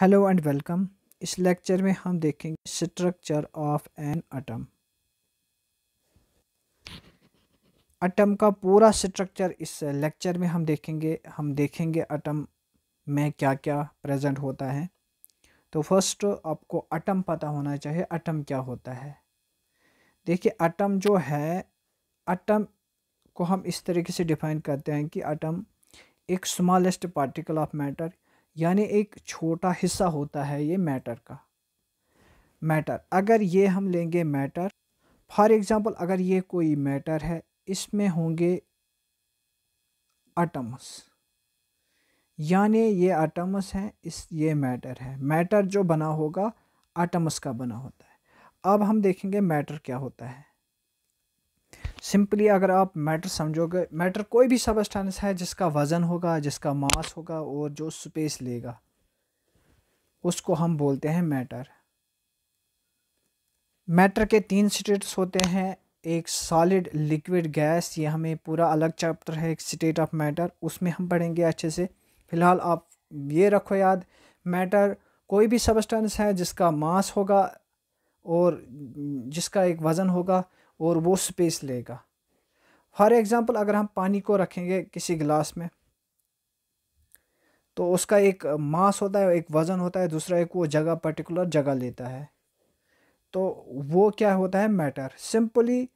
Hello and welcome. इस lecture में हम देखेंगे structure of an atom. Atom का पूरा स्ट्रक्चर इस लेक्चर में हम देखेंगे एटम में क्या क्या प्रेजेंट होता है। तो फर्स्ट आपको एटम पता होना चाहिए, एटम क्या होता है। देखिए एटम जो है, एटम को हम इस तरीके से डिफाइन करते हैं कि एटम एक स्मॉलेस्ट पार्टिकल ऑफ मैटर, यानी एक छोटा हिस्सा होता है ये मैटर का। मैटर अगर ये हम लेंगे मैटर, फॉर एग्जांपल अगर ये कोई मैटर है, इसमें होंगे एटम्स, यानी ये एटम्स हैं, ये मैटर है। मैटर जो बना होगा एटम्स का बना होता है। अब हम देखेंगे मैटर क्या होता है। सिंपली अगर आप मैटर समझोगे, मैटर कोई भी सबस्टेंस है जिसका वजन होगा, जिसका मास होगा और जो स्पेस लेगा, उसको हम बोलते हैं मैटर। मैटर के तीन स्टेट्स होते हैं, एक सॉलिड, लिक्विड, गैस। ये हमें पूरा अलग चैप्टर है, एक स्टेट ऑफ मैटर, उसमें हम पढ़ेंगे अच्छे से। फिलहाल आप ये रखो याद, मैटर कोई भी सबस्टेंस है जिसका मास होगा और जिसका एक वज़न होगा और वो स्पेस लेगा। फॉर एग्जांपल अगर हम पानी को रखेंगे किसी गिलास में, तो उसका एक मास होता है, एक वज़न होता है, दूसरा एक वो जगह, पर्टिकुलर जगह लेता है। तो वो क्या होता है, मैटर। सिंपली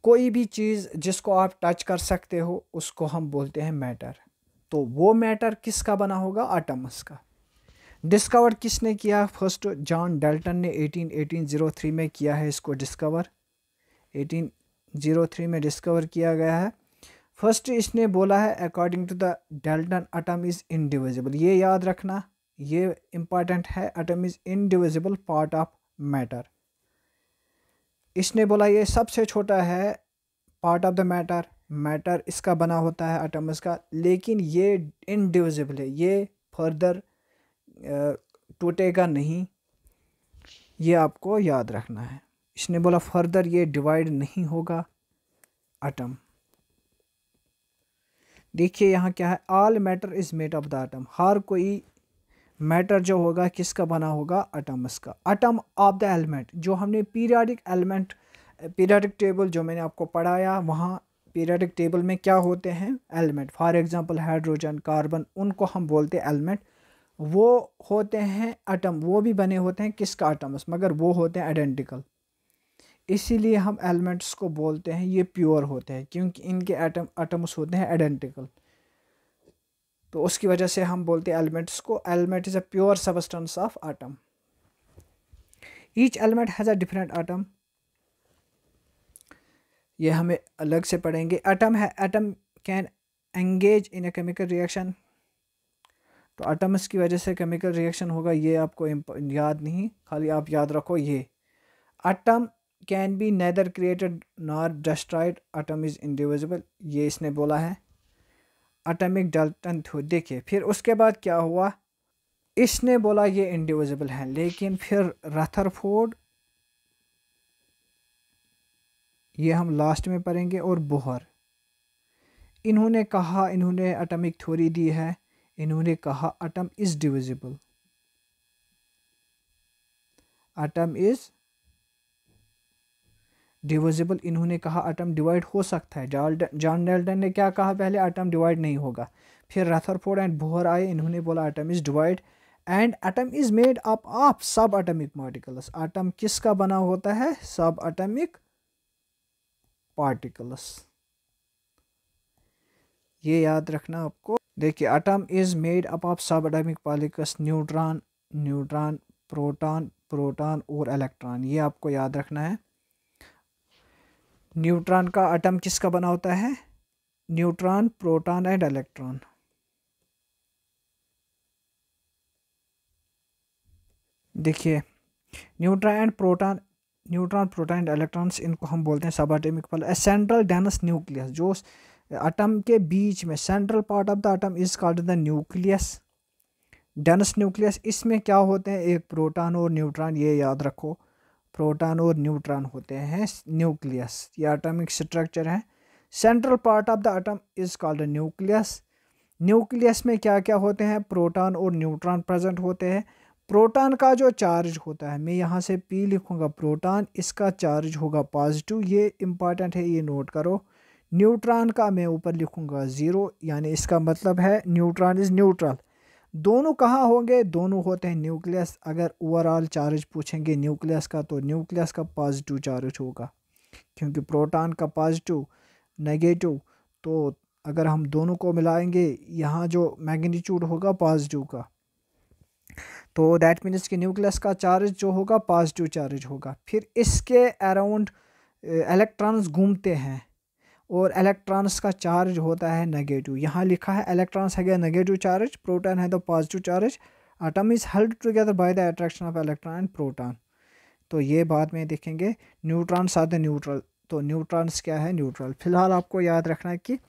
कोई भी चीज़ जिसको आप टच कर सकते हो उसको हम बोलते हैं मैटर। तो वो मैटर किसका बना होगा, एटम्स का। डिस्कवर किसने किया, फर्स्ट जॉन डाल्टन ने 1803 में किया है इसको डिस्कवर। 1803 में डिस्कवर किया गया है। फर्स्ट इसने बोला है according to the Dalton atom is indivisible. ये याद रखना, ये इंपॉर्टेंट है। Atom is indivisible part of matter. इसने बोला ये सबसे छोटा है part of the matter. Matter इसका बना होता है एटम्स का, लेकिन ये इनडिविजिबल है, ये फर्दर टूटेगा नहीं, ये आपको याद रखना है। इसने बोला फर्दर ये डिवाइड नहीं होगा एटम। देखिए यहाँ क्या है, all matter is made of the atom. हर कोई मैटर जो होगा किसका बना होगा, एटम्स का। एटम ऑफ द एलिमेंट, जो हमने पीरियोडिक एलिमेंट, पीरियोडिक टेबल जो मैंने आपको पढ़ाया, वहाँ पीरियोडिक टेबल में क्या होते हैं, element. For example hydrogen, carbon, उनको हम बोलते हैं एलिमेंट। वो होते हैं एटम, वो भी बने होते हैं किसका, एटम्स, मगर वो होते हैं आइडेंटिकल। इसीलिए हम एलिमेंट्स को बोलते हैं ये प्योर होते हैं, क्योंकि इनके एटम्स होते हैं आइडेंटिकल। तो उसकी वजह से हम बोलते हैं एलिमेंट्स को, element is a pure substance of atom. Each element has a different atom, ये हमें अलग से पढ़ेंगे। एटम है, atom can engage in a chemical reaction. तो एटम्स की वजह से केमिकल रिएक्शन होगा, ये आपको याद नहीं, खाली आप याद रखो ये। Atom can be neither created nor destroyed, atom is indivisible, ये इसने बोला है। Atomic Dalton theory. देखिए फिर उसके बाद क्या हुआ, इसने बोला ये इंडिविजिबल है, लेकिन फिर रदरफोर्ड, ये हम लास्ट में पढ़ेंगे, और बोहर, इन्होंने कहा, इन्होंने एटॉमिक थ्योरी दी है, इन्होंने कहा atom is divisible. Atom is divisible, इन्होंने कहा एटम डिवाइड हो सकता है। जॉन डाल्टन ने क्या कहा पहले, एटम डिवाइड नहीं होगा। फिर रदरफोर्ड एंड बोहर आए, इन्होंने बोला atom is divide and atom is made up of sub atomic particles. Atom किसका बना होता है, सब एटॉमिक पार्टिकल्स, ये याद रखना आपको। देखिए atom is made up of sub atomic particles, neutron, neutron, proton, proton और इलेक्ट्रॉन, ये आपको याद रखना है। न्यूट्रॉन का एटम किसका बना होता है, न्यूट्रॉन, प्रोटॉन एंड इलेक्ट्रॉन। देखिए neutron and proton, neutron, proton and electrons, इनको हम बोलते हैं सब atomic particle. Central dense nucleus, जो एटम के बीच में central part of the atom is called the nucleus, dense nucleus. इसमें क्या होते हैं, एक प्रोटॉन और न्यूट्रॉन, ये याद रखो, प्रोटॉन और न्यूट्रॉन होते हैं न्यूक्लियस। ये एटॉमिक स्ट्रक्चर है। Central part of the atom is called nucleus nucleus में क्या क्या होते हैं, प्रोटॉन और न्यूट्रॉन प्रेजेंट होते हैं। प्रोटॉन का जो चार्ज होता है, मैं यहाँ से P लिखूँगा प्रोटॉन, इसका चार्ज होगा पॉजिटिव, ये इंपॉर्टेंट है, ये नोट करो। न्यूट्रॉन का मैं ऊपर लिखूँगा 0, यानी इसका मतलब है न्यूट्रॉन इज़ न्यूट्रल। दोनों कहाँ होंगे, दोनों होते हैं न्यूक्लियस। अगर ओवरऑल चार्ज पूछेंगे न्यूक्लियस का तो न्यूक्लियस का पॉजिटिव चार्ज होगा, क्योंकि प्रोटॉन का पॉजिटिव नेगेटिव, तो अगर हम दोनों को मिलाएंगे यहाँ जो मैग्नीट्यूड होगा पॉजिटिव का, तो दैट मीन्स कि न्यूक्लियस का चार्ज जो होगा पॉजिटिव चार्ज होगा। फिर इसके अराउंड इलेक्ट्रॉन्स घूमते हैं और इलेक्ट्रॉन्स का चार्ज होता है नेगेटिव। यहाँ लिखा है इलेक्ट्रॉन्स है नेगेटिव चार्ज, प्रोटॉन है तो positive charge. Atom is held together by the attraction of electron and proton. तो ये बाद में देखेंगे। न्यूट्रॉन्स आर द न्यूट्रल, तो न्यूट्रॉन्स क्या है, न्यूट्रल। फिलहाल आपको याद रखना है कि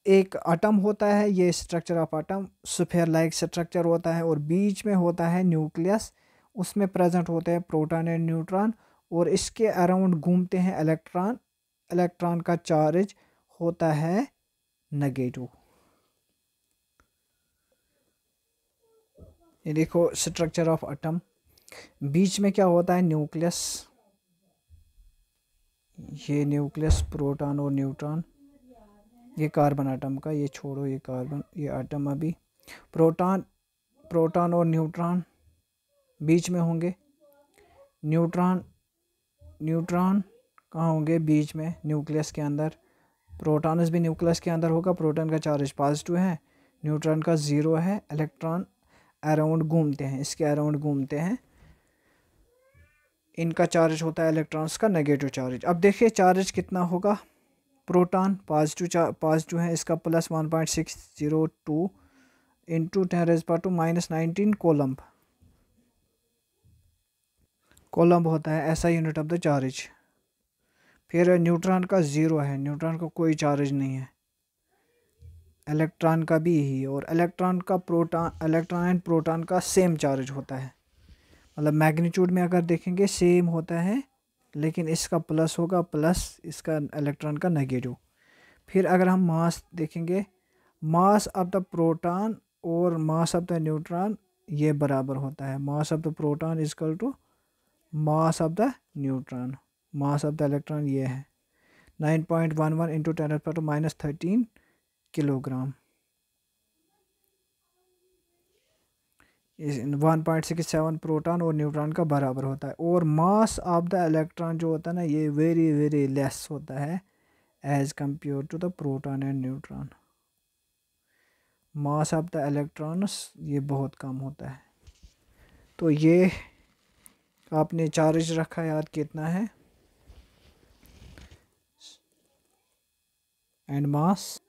एक एटम होता है, ये structure of atom sphere like structure होता है, और बीच में होता है न्यूक्लियस, उसमें प्रेजेंट होते हैं प्रोटॉन एंड न्यूट्रॉन, और इसके अराउंड घूमते हैं इलेक्ट्रॉन। इलेक्ट्रॉन का चार्ज होता है नेगेटिव। ये देखो स्ट्रक्चर ऑफ एटम, बीच में क्या होता है, न्यूक्लियस, ये न्यूक्लियस, प्रोटॉन और न्यूट्रॉन। ये कार्बन आटम का, ये छोड़ो, ये कार्बन, ये आटम अभी। प्रोटॉन और न्यूट्रॉन बीच में होंगे। न्यूट्रॉन कहाँ होंगे, बीच में न्यूक्लियस के अंदर। प्रोटॉन्स भी न्यूक्लियस के अंदर होगा, प्रोटॉन का चार्ज पॉजिटिव है, न्यूट्रॉन का 0 है। इलेक्ट्रॉन अराउंड घूमते हैं, इसके अराउंड घूमते हैं, इनका चार्ज होता है इलेक्ट्रॉन्स का नेगेटिव चार्ज। अब देखिए चार्ज कितना होगा, प्रोटॉन पॉजिटिव है, इसका प्लस 1.602 इंटू 10⁻⁻19 कोलम्ब होता है, ऐसा यूनिट ऑफ द चार्ज। फिर न्यूट्रॉन का 0 है, न्यूट्रॉन का कोई चार्ज नहीं है, इलेक्ट्रॉन का भी यही, और इलेक्ट्रॉन एंड प्रोटॉन का सेम चार्ज होता है, मतलब मैग्नीट्यूड में अगर देखेंगे सेम होता है, लेकिन इसका प्लस होगा, प्लस इसका इलेक्ट्रॉन का नेगेटिव। फिर अगर हम मास देखेंगे, मास ऑफ द प्रोटॉन और मास ऑफ द न्यूट्रॉन ये बराबर होता है। Mass of the proton is equal to mass of the neutron. Mass of the electron ये है 9.11 इंटू 10⁻⁻13 किलोग्राम। 1.67 प्रोटॉन और न्यूट्रॉन का बराबर होता है। और मास ऑफ द इलेक्ट्रॉन जो होता है ना, ये वेरी वेरी लेस होता है as compare to the proton and neutron. Mass of the electrons ये बहुत कम होता है। तो ये आपने चार्ज रखा याद कितना है, एंड मास।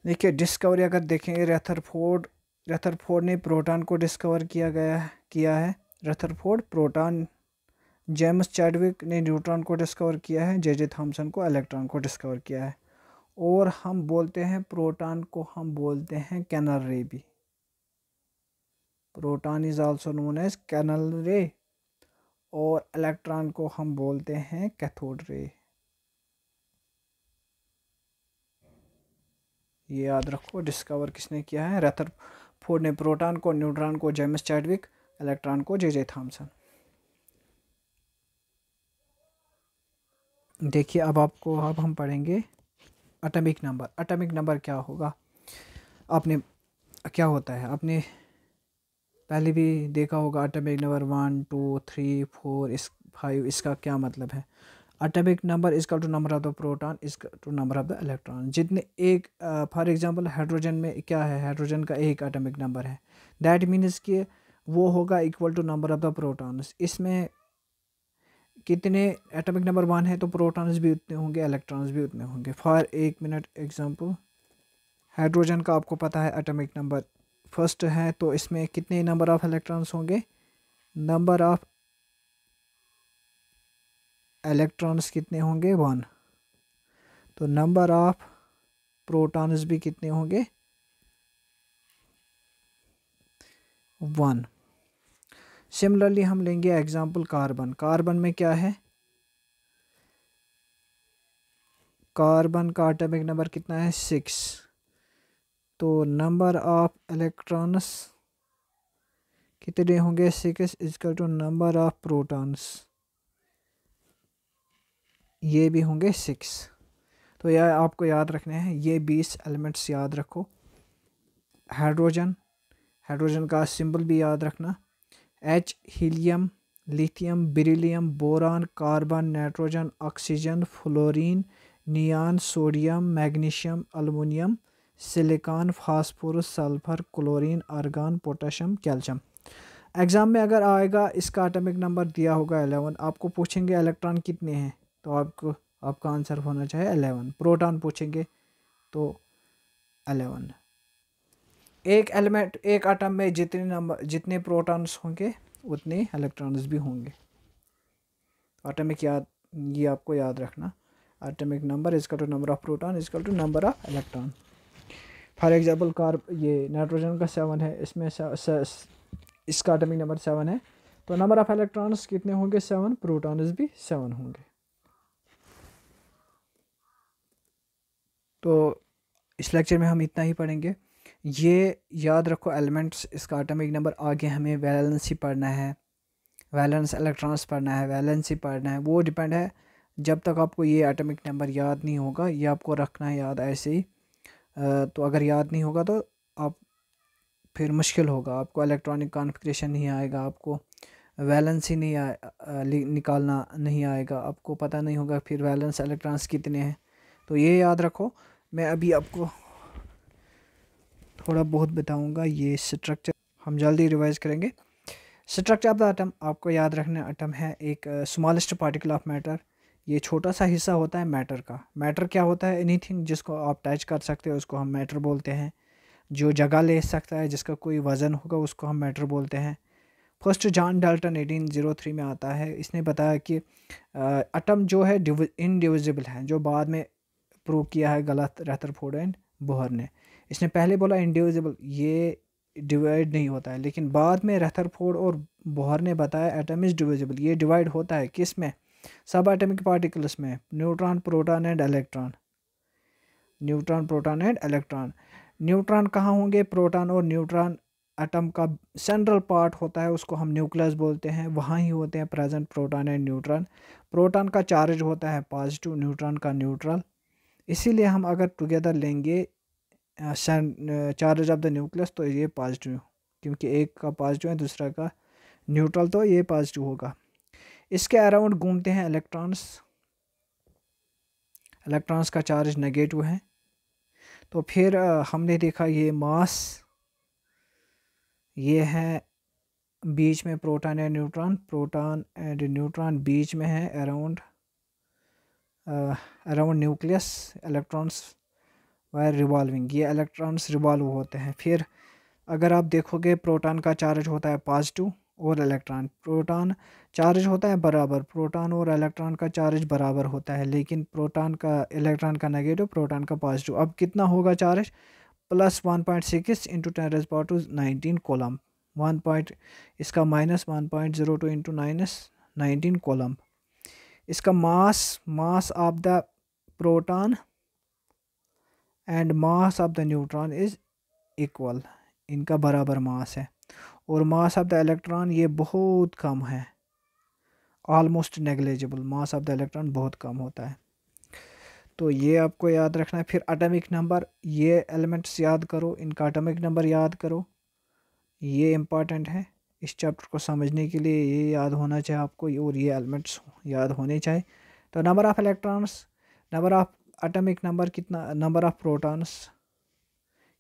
देखिए डिस्कवरी अगर देखेंगे, रदरफोर्ड ने प्रोटॉन को डिस्कवर किया है। रदरफोर्ड प्रोटॉन, जेम्स चैडविक ने न्यूट्रॉन को डिस्कवर किया है, जे थॉमसन को इलेक्ट्रॉन को डिस्कवर किया है। और हम बोलते हैं प्रोटॉन को, हम बोलते हैं कैनल रे भी। Proton is also known as canal ray, और इलेक्ट्रॉन को हम बोलते हैं कैथोड रे। ये याद रखो, डिस्कवर किसने किया है, रदरफोर्ड ने प्रोटॉन को, न्यूट्रॉन को जेम्स चैडविक, इलेक्ट्रॉन को जे थॉमसन। देखिए अब हम पढ़ेंगे एटॉमिक नंबर। एटॉमिक नंबर क्या होगा, आपने क्या होता है, आपने पहले भी देखा होगा। एटॉमिक नंबर 1 2 3 4 5, इसका क्या मतलब है। Atomic number is to number of the proton is to number of the electron. जितने एक फॉर एग्जांपल हाइड्रोजन में क्या है, हाइड्रोजन का एक एटॉमिक नंबर है, दैट मीन्स कि वो होगा equal to number of the protons. इसमें कितने एटॉमिक नंबर 1 है तो प्रोटॉन्स भी उतने होंगे, इलेक्ट्रॉन्स भी उतने होंगे। फॉर एक मिनट एग्जांपल, हाइड्रोजन का आपको पता है एटॉमिक नंबर फर्स्ट है, तो इसमें कितने नंबर ऑफ इलेक्ट्रॉन्स होंगे, नंबर ऑफ इलेक्ट्रॉन्स कितने होंगे 1, तो नंबर ऑफ प्रोटॉन्स भी कितने होंगे 1। सिमिलरली हम लेंगे एग्जांपल कार्बन। कार्बन में क्या है, कार्बन का एटॉमिक नंबर कितना है 6, तो नंबर ऑफ इलेक्ट्रॉन्स कितने होंगे 6 is equal to number of protons, ये भी होंगे 6। तो यह आपको याद रखने हैं, ये 20 एलिमेंट्स याद रखो। हाइड्रोजन, हाइड्रोजन का सिंबल भी याद रखना, H helium, lithium, beryllium, boron, carbon, nitrogen, oxygen, fluorine, neon, sodium, magnesium, aluminium, silicon, phosphorus, sulphur, chlorine, argon, potassium, calcium. Exam में अगर आएगा इसका एटॉमिक नंबर दिया होगा 11, आपको पूछेंगे इलेक्ट्रॉन कितने हैं, तो आपका आंसर होना चाहिए 11। प्रोटॉन पूछेंगे तो 11। एक एलिमेंट, एक एटम में जितने प्रोटॉन्स होंगे उतने इलेक्ट्रॉन्स भी होंगे। एटॉमिक ये आपको याद रखना, atomic number is equal to number of proton is equal to number of electron. For example ये नाइट्रोजन का 7 है, इसमें इसका एटॉमिक नंबर 7 है, तो नंबर ऑफ इलेक्ट्रॉन्स कितने होंगे 7, प्रोटॉन्स भी 7 होंगे। तो इस लेक्चर में हम इतना ही पढ़ेंगे। ये याद रखो एलिमेंट्स, इसका एटॉमिक नंबर। आगे हमें वैलेंसी पढ़ना है, वैलेंस इलेक्ट्रॉन्स पढ़ना है, वैलेंसी पढ़ना है, वो डिपेंड है। जब तक आपको ये एटॉमिक नंबर याद नहीं होगा, ये आपको रखना है याद ऐसे ही। तो अगर याद नहीं होगा तो आप फिर मुश्किल होगा, आपको इलेक्ट्रॉनिक कॉन्फ़िगरेशन नहीं आएगा, आपको वैलेंसी निकालना नहीं आएगा, आपको पता नहीं होगा फिर वैलेंस इलेक्ट्रॉन्स कितने हैं। तो ये याद रखो। मैं अभी आपको थोड़ा बहुत बताऊंगा ये स्ट्रक्चर, हम जल्दी रिवाइज करेंगे। स्ट्रक्चर ऑफ द एटम आपको याद रखना, एटम है एक स्मॉलेस्ट पार्टिकल ऑफ मैटर। ये छोटा सा हिस्सा होता है मैटर का। मैटर क्या होता है? एनीथिंग जिसको आप टच कर सकते हो उसको हम मैटर बोलते हैं। जो जगह ले सकता है, जिसका कोई वज़न होगा, उसको हम मैटर बोलते हैं। फर्स्ट जॉन डाल्टन 1803 में आता है, इसने बताया कि एटम जो है इनडिविजिबल है, जो बाद में प्रूव किया है गलत रदरफोर्ड एंड बोहर ने। इसने पहले बोला इंडिविजिबल, ये डिवाइड नहीं होता है, लेकिन बाद में रदरफोर्ड और बोहर ने बताया एटम इज डिविजिबल, ये डिवाइड होता है। किस में? सब एटमिक पार्टिकल्स में, neutron, proton and electron. Neutron, proton and electron. Neutron कहाँ होंगे? प्रोटॉन और न्यूट्रॉन एटम का सेंट्रल पार्ट होता है, उसको हम न्यूक्लियस बोलते हैं, वहाँ ही होते हैं present proton and neutron. Proton का चार्ज होता है पॉजिटिव, न्यूट्रॉन का न्यूट्रल। इसीलिए हम अगर टुगेदर लेंगे चार्ज ऑफ द न्यूक्लियस तो ये पॉजिटिव, क्योंकि एक का पॉजिटिव है दूसरा का न्यूट्रल, तो ये पॉजिटिव होगा। इसके अराउंड घूमते हैं इलेक्ट्रॉन्स। इलेक्ट्रॉन्स का चार्ज नेगेटिव है। तो फिर हमने देखा ये मास, ये है बीच में proton and neutron, proton and neutron बीच में है around nucleus. Electrons were revolving, ये इलेक्ट्रॉन्स रिवॉल्व होते हैं। फिर अगर आप देखोगे प्रोटॉन का चार्ज होता है पॉजिटिव और इलेक्ट्रॉन, प्रोटॉन चार्ज होता है बराबर, प्रोटॉन और इलेक्ट्रॉन का चार्ज बराबर होता है, लेकिन प्रोटॉन का इलेक्ट्रॉन का नेगेटिव, प्रोटॉन का पॉजिटिव। अब कितना होगा चार्ज? Plus 1.6 into 10⁻19 kolam. इसका माइनस 1.02 इंटू 19 कोलम। इसका मास of the proton and mass of the neutron is equal, इनका बराबर मास है। और मास ऑफ द इलेक्ट्रॉन ये बहुत कम है, almost negligible. Mass of the electron बहुत कम होता है, तो ये आपको याद रखना है। फिर एटॉमिक नंबर, ये एलिमेंट्स याद करो, इनका एटॉमिक नंबर याद करो, ये इम्पॉर्टेंट है इस चैप्टर को समझने के लिए। ये याद होना चाहिए आपको, और ये एलिमेंट्स याद होने चाहिए। तो number of electrons, number of atomic number कितना, नंबर ऑफ़ प्रोटॉन्स,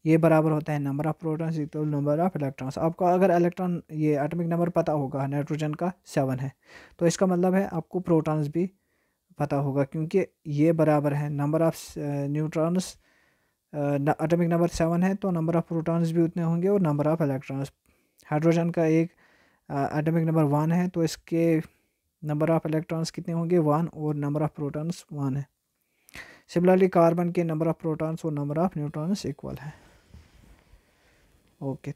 ये बराबर होता है number of protons equal number of electrons. आपको अगर इलेक्ट्रॉन ये एटॉमिक नंबर पता होगा, नाइट्रोजन का 7 है, तो इसका मतलब है आपको प्रोटॉन्स भी पता होगा, क्योंकि ये बराबर है number of neutrons. Atomic number 7 है, तो नंबर ऑफ़ प्रोटॉन्स भी उतने होंगे और नंबर ऑफ़ इलेक्ट्रॉन्स। हाइड्रोजन का एक एटॉमिक नंबर 1 है, तो इसके नंबर ऑफ़ इलेक्ट्रॉन्स कितने होंगे? 1, और नंबर ऑफ़ प्रोटॉन्स 1 है। सिमिलरली कार्बन के नंबर ऑफ़ प्रोटॉन्स और नंबर ऑफ़ न्यूट्रॉन्स इक्वल है। ओके।